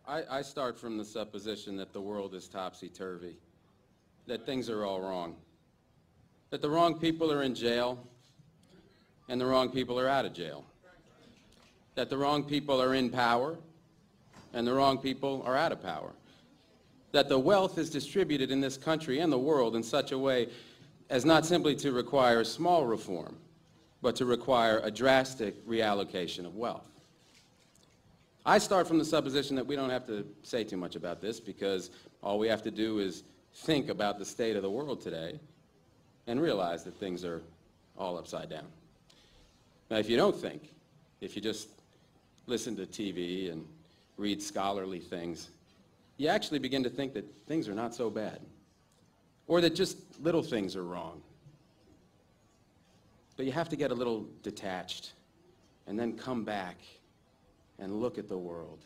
I start from the supposition that the world is topsy-turvy, that things are all wrong, that the wrong people are in jail and the wrong people are out of jail, that the wrong people are in power and the wrong people are out of power, that the wealth is distributed in this country and the world in such a way as not simply to require small reform, but to require a drastic reallocation of wealth. I start from the supposition that we don't have to say too much about this because all we have to do is think about the state of the world today and realize that things are all upside down. Now, if you don't think, if you just listen to TV and read scholarly things, you actually begin to think that things are not so bad, or that just little things are wrong. But you have to get a little detached and then come back and look at the world,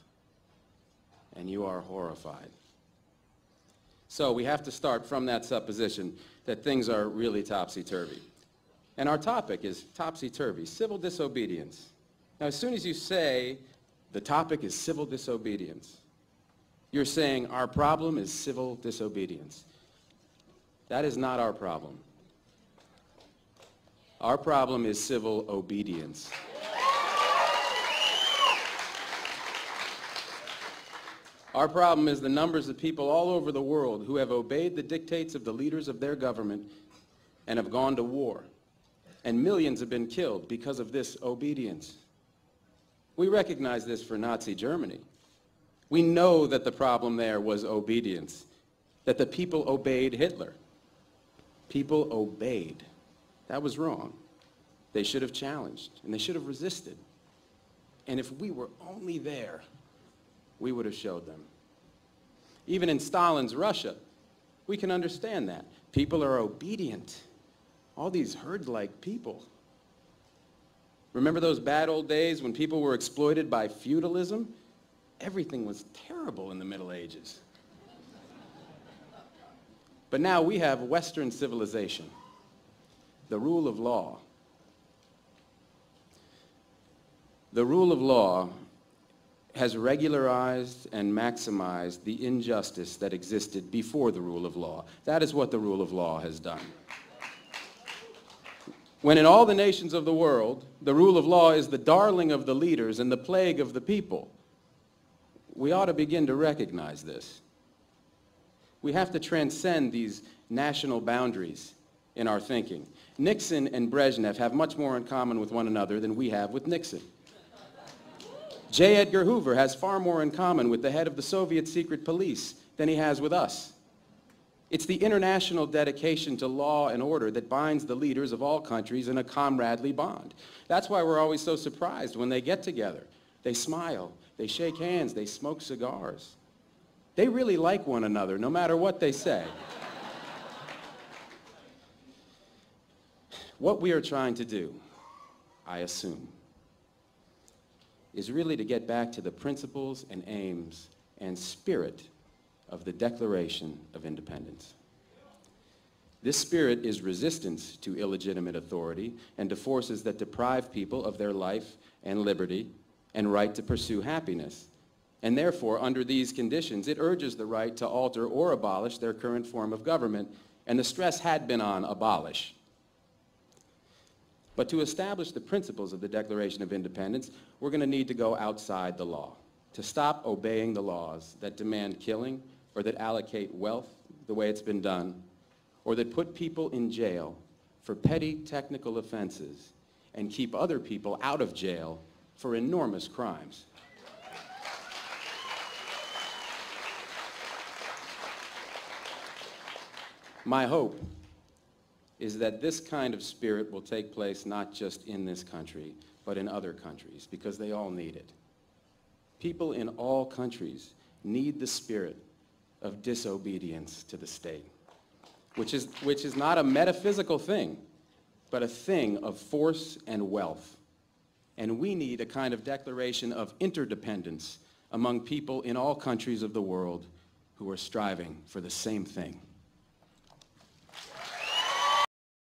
and you are horrified. So we have to start from that supposition that things are really topsy-turvy. And our topic is topsy-turvy, civil disobedience. Now, as soon as you say the topic is civil disobedience, you're saying our problem is civil disobedience. That is not our problem. Our problem is civil obedience. Our problem is the numbers of people all over the world who have obeyed the dictates of the leaders of their government and have gone to war. And millions have been killed because of this obedience. We recognize this for Nazi Germany. We know that the problem there was obedience, that the people obeyed Hitler. People obeyed. That was wrong. They should have challenged, and they should have resisted. And if we were only there, we would have showed them. Even in Stalin's Russia, we can understand that. People are obedient. All these herd-like people. Remember those bad old days when people were exploited by feudalism? Everything was terrible in the Middle Ages. But now we have Western civilization, the rule of law. The rule of law has regularized and maximized the injustice that existed before the rule of law. That is what the rule of law has done. When in all the nations of the world, the rule of law is the darling of the leaders and the plague of the people, we ought to begin to recognize this. We have to transcend these national boundaries in our thinking. Nixon and Brezhnev have much more in common with one another than we have with Nixon. J. Edgar Hoover has far more in common with the head of the Soviet secret police than he has with us. It's the international dedication to law and order that binds the leaders of all countries in a comradely bond. That's why we're always so surprised when they get together. They smile, they shake hands, they smoke cigars. They really like one another, no matter what they say. What we are trying to do, I assume, is really to get back to the principles and aims and spirit of the Declaration of Independence. This spirit is resistance to illegitimate authority and to forces that deprive people of their life and liberty and right to pursue happiness. And therefore, under these conditions, it urges the right to alter or abolish their current form of government, and the stress had been on abolish. But to establish the principles of the Declaration of Independence, we're going to need to go outside the law, to stop obeying the laws that demand killing or that allocate wealth the way it's been done, or that put people in jail for petty technical offenses and keep other people out of jail for enormous crimes. My hope is that this kind of spirit will take place not just in this country, but in other countries, because they all need it. People in all countries need the spirit of disobedience to the state, which is not a metaphysical thing, but a thing of force and wealth. And we need a kind of declaration of interdependence among people in all countries of the world who are striving for the same thing.